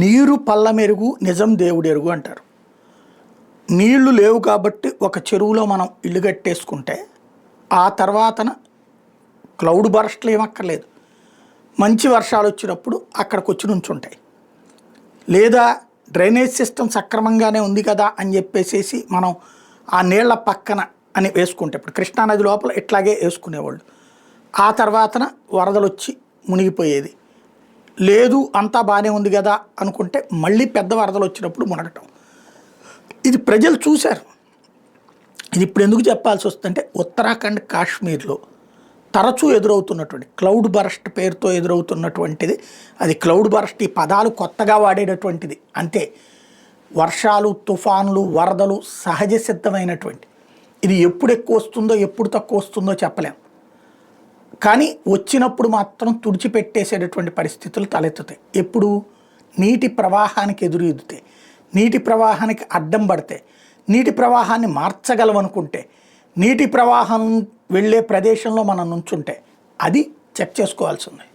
నీరు పల్లమెరుగు నిజం దేవుడెరుగు అంటారు. నీళ్లు లేవు కాబట్టి ఒక చెరువులో మనం ఇల్లు కట్టేసుకుంటే ఆ తర్వాతన క్లౌడ్ బరస్ట్లు ఏమక్కర్లేదు. మంచి వర్షాలు వచ్చినప్పుడు అక్కడికి వచ్చి నుంచుంటాయి. లేదా డ్రైనేజ్ సిస్టమ్ సక్రమంగానే ఉంది కదా అని చెప్పేసి మనం ఆ నీళ్ల పక్కన అని వేసుకుంటే, ఇప్పుడు కృష్ణానది లోపల ఇట్లాగే వేసుకునేవాళ్ళు. ఆ తర్వాతన వరదలు వచ్చి మునిగిపోయేది. లేదు అంతా బాగానే ఉంది కదా అనుకుంటే మళ్ళీ పెద్ద వరదలు వచ్చినప్పుడు మునగటం. ఇది ప్రజలు చూశారు. ఇది ఇప్పుడు ఎందుకు చెప్పాల్సి వస్తుందంటే, ఉత్తరాఖండ్ కాశ్మీర్లో తరచూ ఎదురవుతున్నటువంటి క్లౌడ్ బరస్ట్ పేరుతో ఎదురవుతున్నటువంటిది. అది క్లౌడ్ బరస్ట్, ఈ పదాలు కొత్తగా వాడేటటువంటిది అంతే. వర్షాలు, తుఫాన్లు, వరదలు సహజ సిద్ధమైనటువంటి. ఇది ఎప్పుడు ఎక్కువ వస్తుందో ఎప్పుడు తక్కువ వస్తుందో చెప్పలేం. కానీ వచ్చినప్పుడు మాత్రం తుడిచిపెట్టేసేటటువంటి పరిస్థితులు తలెత్తుతాయి. ఎప్పుడు నీటి ప్రవాహానికి ఎదురుతాయి, నీటి ప్రవాహానికి అడ్డం పడితే, నీటి ప్రవాహాన్ని మార్చగలవనుకుంటే, నీటి ప్రవాహం వెళ్ళే ప్రదేశంలో మనం నుంచుంటే అది చెక్ చేసుకోవాల్సి ఉంది.